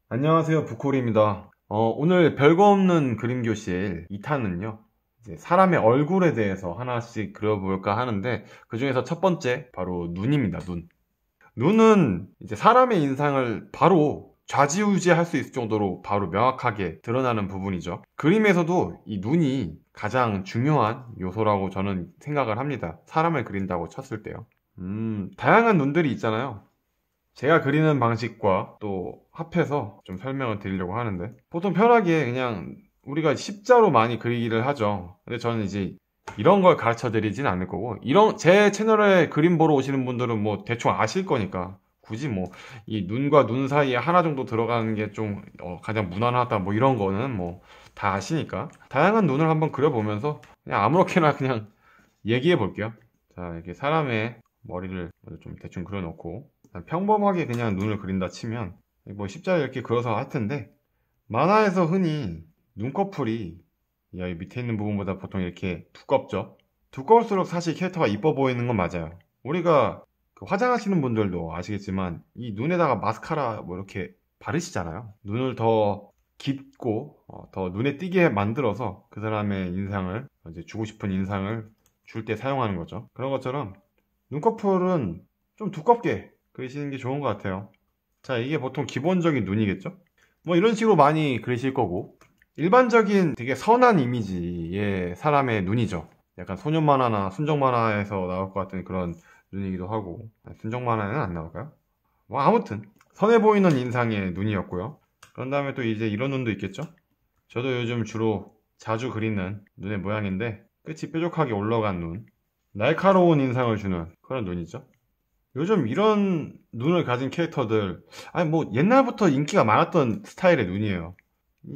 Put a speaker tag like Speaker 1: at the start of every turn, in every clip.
Speaker 1: 안녕하세요, 부콜입니다. 오늘 별거 없는 그림 교실 2탄은요, 이제 사람의 얼굴에 대해서 하나씩 그려볼까 하는데, 그 중에서 첫 번째, 바로 눈입니다, 눈. 눈은 이제 사람의 인상을 바로 좌지우지할 수 있을 정도로 바로 명확하게 드러나는 부분이죠. 그림에서도 이 눈이 가장 중요한 요소라고 저는 생각을 합니다. 사람을 그린다고 쳤을 때요. 다양한 눈들이 있잖아요. 제가 그리는 방식과 또 합해서 좀 설명을 드리려고 하는데, 보통 편하게 그냥 우리가 십자로 많이 그리기를 하죠. 근데 저는 이제 이런 걸 가르쳐 드리진 않을 거고, 이런 제 채널에 그림 보러 오시는 분들은 뭐 대충 아실 거니까 굳이 뭐 이 눈과 눈 사이에 하나 정도 들어가는 게 좀 가장 무난하다 뭐 이런 거는 뭐 다 아시니까, 다양한 눈을 한번 그려보면서 그냥 아무렇게나 그냥 얘기해 볼게요. 자, 이렇게 사람의 머리를 먼저 좀 대충 그려놓고, 평범하게 그냥 눈을 그린다 치면 뭐 십자를 이렇게 그려서 할 텐데, 만화에서 흔히 눈꺼풀이 여기 밑에 있는 부분보다 보통 이렇게 두껍죠. 두꺼울수록 사실 캐릭터가 이뻐 보이는 건 맞아요. 우리가 그 화장하시는 분들도 아시겠지만 이 눈에다가 마스카라 뭐 이렇게 바르시잖아요. 눈을 더 깊고 더 눈에 띄게 만들어서 그 사람의 인상을, 이제 주고 싶은 인상을 줄 때 사용하는 거죠. 그런 것처럼 눈꺼풀은 좀 두껍게 그리시는 게 좋은 것 같아요. 자, 이게 보통 기본적인 눈이겠죠? 뭐 이런 식으로 많이 그리실 거고, 일반적인 되게 선한 이미지의 사람의 눈이죠. 약간 소년 만화나 순정 만화에서 나올 것 같은 그런 눈이기도 하고, 순정 만화에는 안 나올까요? 뭐 아무튼 선해 보이는 인상의 눈이었고요. 그런 다음에 또 이제 이런 눈도 있겠죠? 저도 요즘 주로 자주 그리는 눈의 모양인데, 끝이 뾰족하게 올라간 눈, 날카로운 인상을 주는 그런 눈이죠. 요즘 이런 눈을 가진 캐릭터들, 아니 뭐 옛날부터 인기가 많았던 스타일의 눈이에요.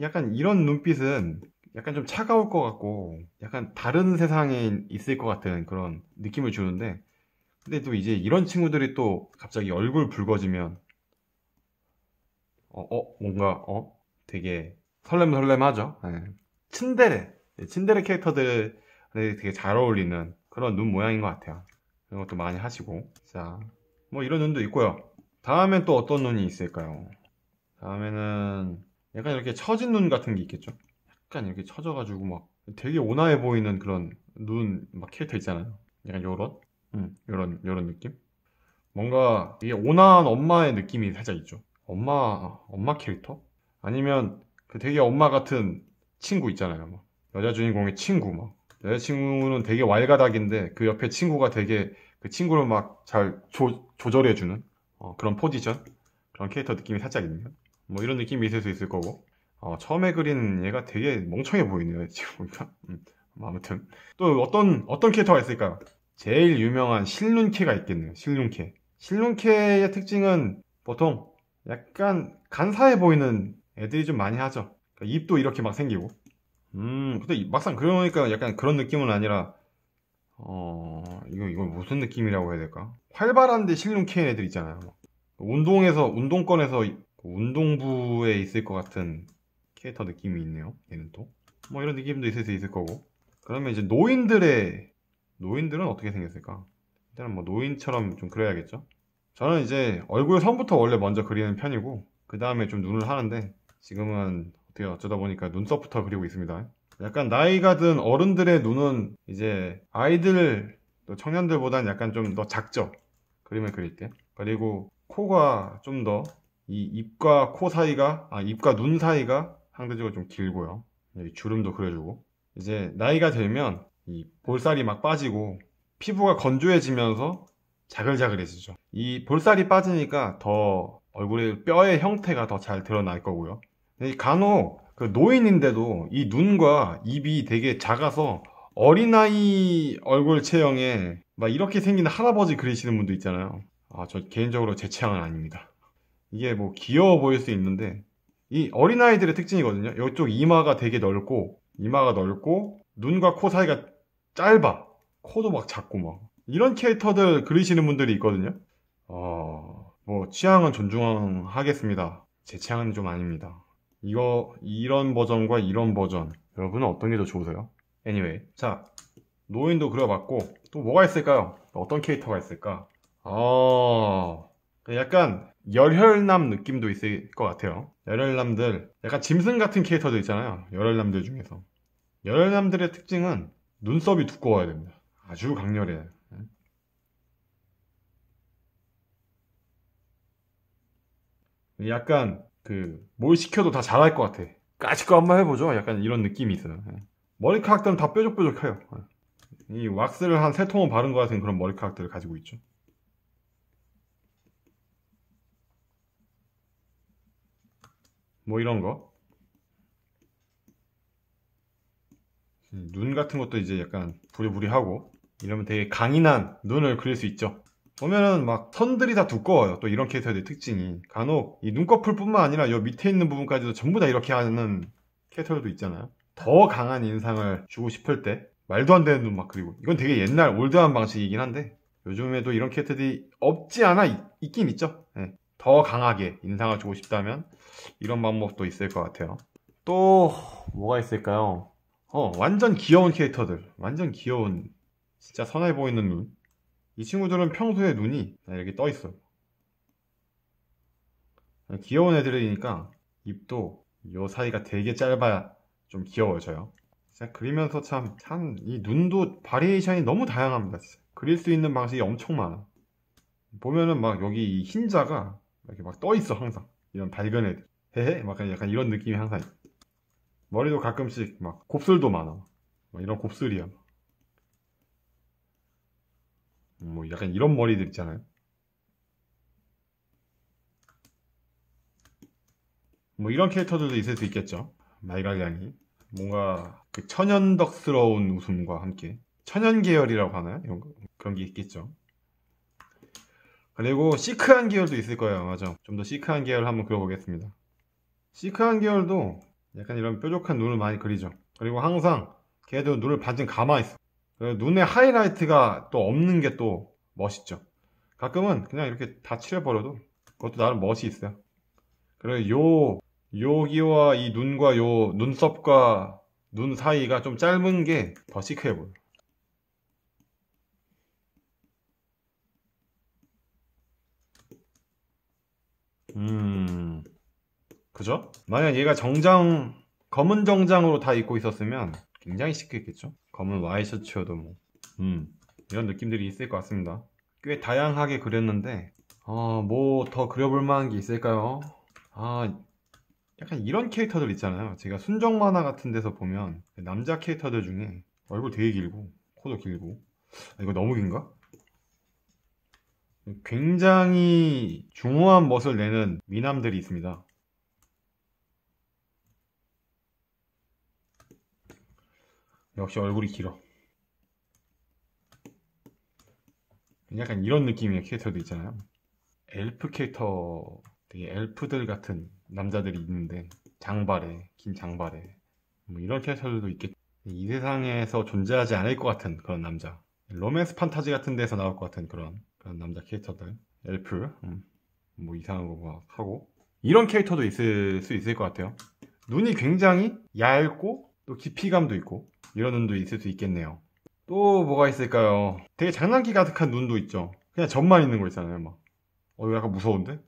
Speaker 1: 약간 이런 눈빛은 약간 좀 차가울 것 같고, 약간 다른 세상에 있을 것 같은 그런 느낌을 주는데, 근데 또 이제 이런 친구들이 또 갑자기 얼굴 붉어지면, 뭔가, 되게 설렘설렘하죠. 예. 츤데레 캐릭터들이 되게 잘 어울리는 그런 눈 모양인 것 같아요. 그런 것도 많이 하시고. 자, 뭐 이런 눈도 있고요. 다음엔 또 어떤 눈이 있을까요? 다음에는 약간 이렇게 처진 눈 같은 게 있겠죠? 약간 이렇게 처져가지고 막 되게 온화해 보이는 그런 눈 막 캐릭터 있잖아요. 약간 요런 느낌? 뭔가 이게 온화한 엄마의 느낌이 살짝 있죠. 엄마 캐릭터? 아니면 그 되게 엄마 같은 친구 있잖아요. 막 여자 주인공의 친구 막. 여자친구는 되게 왈가닥인데 그 옆에 친구가 되게 그 친구를 막 잘 조절해주는 그런 포지션? 그런 캐릭터 느낌이 살짝 있네요. 뭐 이런 느낌이 있을 수 있을 거고. 처음에 그린 얘가 되게 멍청해 보이네요, 지금 보니까. 뭐 아무튼. 또 어떤 캐릭터가 있을까요? 제일 유명한 실눈캐가 있겠네요, 실눈캐. 실눈캐의 특징은 보통 약간 간사해 보이는 애들이 좀 많이 하죠. 그러니까 입도 이렇게 막 생기고. 근데 막상 그러니까 약간 그런 느낌은 아니라, 이거 무슨 느낌이라고 해야 될까? 활발한데 실눈캐 애들 있잖아요. 운동권에서 운동부에 있을 것 같은 캐릭터 느낌이 있네요. 얘는 또. 뭐 이런 느낌도 있을 수 있을 거고. 그러면 이제 노인들은 어떻게 생겼을까? 일단은 뭐 노인처럼 좀 그려야겠죠? 저는 이제 얼굴 선부터 원래 먼저 그리는 편이고, 그 다음에 좀 눈을 하는데, 지금은 어떻게 어쩌다 보니까 눈썹부터 그리고 있습니다. 약간 나이가 든 어른들의 눈은 이제 아이들, 또 청년들보다는 약간 좀 더 작죠? 그림을 그릴 때. 그리고 코가 좀 더, 이 입과 코 사이가, 입과 눈 사이가 상대적으로 좀 길고요. 여기 주름도 그려주고. 이제 나이가 들면 이 볼살이 막 빠지고 피부가 건조해지면서 자글자글해지죠. 이 볼살이 빠지니까 더 얼굴의 뼈의 형태가 더 잘 드러날 거고요. 간혹 그 노인인데도 이 눈과 입이 되게 작아서 어린아이 얼굴 체형에 막 이렇게 생긴 할아버지 그리시는 분도 있잖아요. 저 개인적으로 제 취향은 아닙니다. 이게 뭐 귀여워 보일 수 있는데 이 어린아이들의 특징이거든요. 이쪽 이마가 넓고 눈과 코 사이가 짧아. 코도 막 작고 막 이런 캐릭터들 그리시는 분들이 있거든요. 뭐 취향은 존중하겠습니다. 제 취향은 좀 아닙니다. 이런 버전과 이런 버전, 여러분은 어떤 게 더 좋으세요? anyway, 자, 노인도 그려봤고 또 뭐가 있을까요? 어떤 캐릭터가 있을까? 약간 열혈남 느낌도 있을 것 같아요. 열혈남들, 약간 짐승 같은 캐릭터들 있잖아요. 열혈남들 중에서. 열혈남들의 특징은 눈썹이 두꺼워야 됩니다. 아주 강렬해요. 약간 뭘 시켜도 다 잘할 것 같아. 까짓거 한번 해보죠. 약간 이런 느낌이 있어요. 머리카락들은 다 뾰족뾰족해요. 이 왁스를 한 3통은 바른 것 같은 그런 머리카락들을 가지고 있죠. 뭐 이런 거. 눈 같은 것도 이제 약간 부리부리하고 이러면 되게 강인한 눈을 그릴 수 있죠. 보면은 막 선들이 다 두꺼워요. 또 이런 캐릭터들의 특징이 간혹 이 눈꺼풀 뿐만 아니라 요 밑에 있는 부분까지도 전부 다 이렇게 하는 캐릭터들도 있잖아요. 더 강한 인상을 주고 싶을 때 말도 안 되는 눈 막 그리고 이건 되게 옛날 올드한 방식이긴 한데 요즘에도 이런 캐릭터들이 없지 않아 있긴 있죠. 네. 더 강하게 인상을 주고 싶다면 이런 방법도 있을 것 같아요. 또 뭐가 있을까요? 완전 귀여운 캐릭터들. 완전 귀여운 진짜 선해 보이는 눈. 이 친구들은 평소에 눈이 이렇게 떠 있어요. 귀여운 애들이니까 입도 요 사이가 되게 짧아야 좀 귀여워져요. 진짜 그리면서 참 이 눈도 바리에이션이 너무 다양합니다. 진짜. 그릴 수 있는 방식이 엄청 많아. 보면은 막 여기 이 흰자가 이렇게 막 떠 있어 항상. 이런 밝은 애들. 헤헤 막 약간 이런 느낌이 항상 있어. 머리도 가끔씩 막 곱슬도 많아. 막 이런 곱슬이야. 뭐 약간 이런 머리들 있잖아요. 뭐 이런 캐릭터들도 있을 수 있겠죠. 말갈량이 뭔가 그 천연덕스러운 웃음과 함께 천연 계열이라고 하나요? 이런 거 그런 게 있겠죠. 그리고 시크한 계열도 있을 거예요. 맞아. 좀 더 시크한 계열 한번 그려보겠습니다. 시크한 계열도 약간 이런 뾰족한 눈을 많이 그리죠. 그리고 항상 걔도 눈을 반쯤 감아 있어. 눈에 하이라이트가 또 없는 게 또 멋있죠. 가끔은 그냥 이렇게 다 칠해버려도 그것도 나름 멋이 있어요. 그리고 여기와 이 눈과 요 눈썹과 눈 사이가 좀 짧은 게 더 시크해 보여. 그죠? 만약 얘가 검은 정장으로 다 입고 있었으면 굉장히 시크했겠죠? 검은 와이셔츠여도 뭐, 이런 느낌들이 있을 것 같습니다. 꽤 다양하게 그렸는데, 뭐 더 그려볼 만한 게 있을까요? 약간 이런 캐릭터들 있잖아요. 제가 순정 만화 같은 데서 보면 남자 캐릭터들 중에 얼굴 되게 길고 코도 길고 이거 너무 긴가? 굉장히 중후한 멋을 내는 미남들이 있습니다. 역시 얼굴이 길어. 약간 이런 느낌의 캐릭터도 있잖아요. 엘프 캐릭터, 되게 엘프들 같은 남자들이 있는데 장발에, 긴 장발에 뭐 이런 캐릭터들도 있겠죠. 이 세상에서 존재하지 않을 것 같은 그런 남자. 로맨스 판타지 같은 데서 나올 것 같은 그런 남자 캐릭터들. 엘프, 뭐 이상한 거 막 하고. 이런 캐릭터도 있을 수 있을 것 같아요. 눈이 굉장히 얇고 또 깊이감도 있고 이런 눈도 있을 수 있겠네요. 또 뭐가 있을까요? 되게 장난기 가득한 눈도 있죠. 그냥 점만 있는 거 있잖아요. 막. 이거 약간 무서운데?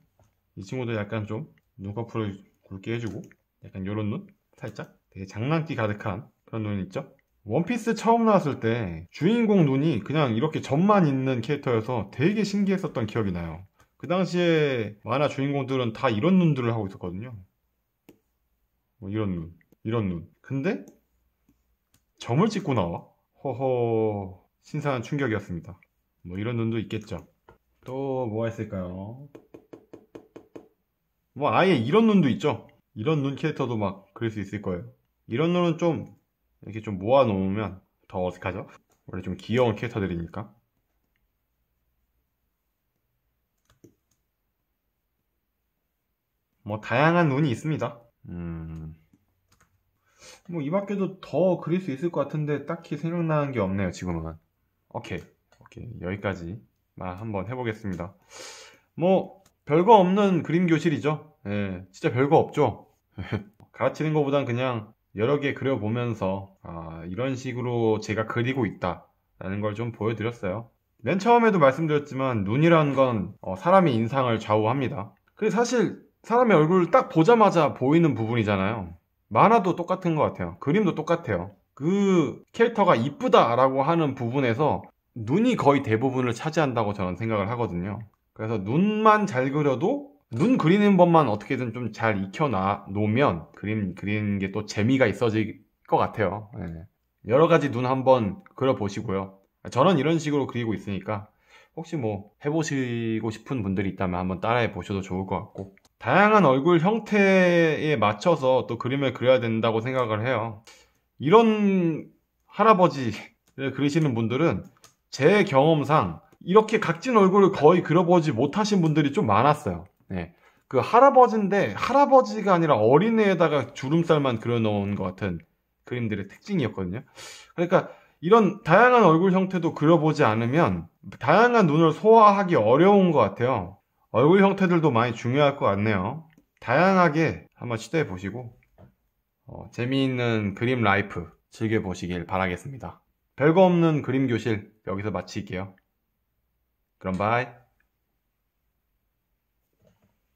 Speaker 1: 이 친구도 약간 좀 눈꺼풀을 굵게 해주고 약간 요런 눈? 살짝? 되게 장난기 가득한 그런 눈 있죠? 원피스 처음 나왔을 때 주인공 눈이 그냥 이렇게 점만 있는 캐릭터여서 되게 신기했었던 기억이 나요. 그 당시에 만화 주인공들은 다 이런 눈들을 하고 있었거든요. 뭐 이런 눈, 이런 눈. 근데 점을 찍고 나와? 허허, 신선한 충격이었습니다. 뭐 이런 눈도 있겠죠. 또 뭐가 있을까요? 뭐 아예 이런 눈도 있죠. 이런 눈 캐릭터도 막 그릴 수 있을 거예요. 이런 눈은 좀 이렇게 좀 모아 놓으면 더 어색하죠? 원래 좀 귀여운 캐릭터들이니까. 뭐 다양한 눈이 있습니다. 뭐 이 밖에도 더 그릴 수 있을 것 같은데 딱히 생각나는 게 없네요, 지금은. 오케이. 여기까지만 한번 해보겠습니다. 뭐 별거 없는 그림 교실이죠. 예, 진짜 별거 없죠. 가르치는 것보단 그냥 여러 개 그려보면서 이런 식으로 제가 그리고 있다 라는 걸 좀 보여드렸어요. 맨 처음에도 말씀드렸지만 눈이라는 건 사람의 인상을 좌우합니다. 그게 사실 사람의 얼굴을 딱 보자마자 보이는 부분이잖아요. 만화도 똑같은 것 같아요. 그림도 똑같아요. 그 캐릭터가 이쁘다라고 하는 부분에서 눈이 거의 대부분을 차지한다고 저는 생각을 하거든요. 그래서 눈만 잘 그려도 눈 그리는 법만 어떻게든 좀 잘 익혀 놓으면 그림 그리는 게 또 재미가 있어질 것 같아요. 예. 여러 가지 눈 한번 그려보시고요. 저는 이런 식으로 그리고 있으니까 혹시 뭐 해보시고 싶은 분들이 있다면 한번 따라해 보셔도 좋을 것 같고, 다양한 얼굴 형태에 맞춰서 또 그림을 그려야 된다고 생각을 해요. 이런 할아버지를 그리시는 분들은 제 경험상 이렇게 각진 얼굴을 거의 그려보지 못하신 분들이 좀 많았어요. 네. 그 할아버지인데 할아버지가 아니라 어린애에다가 주름살만 그려놓은 것 같은 그림들의 특징이었거든요. 그러니까 이런 다양한 얼굴 형태도 그려보지 않으면 다양한 눈을 소화하기 어려운 것 같아요. 얼굴 형태들도 많이 중요할 것 같네요. 다양하게 한번 시도해 보시고 재미있는 그림 라이프 즐겨보시길 바라겠습니다. 별거 없는 그림 교실 여기서 마칠게요. 그럼 바이.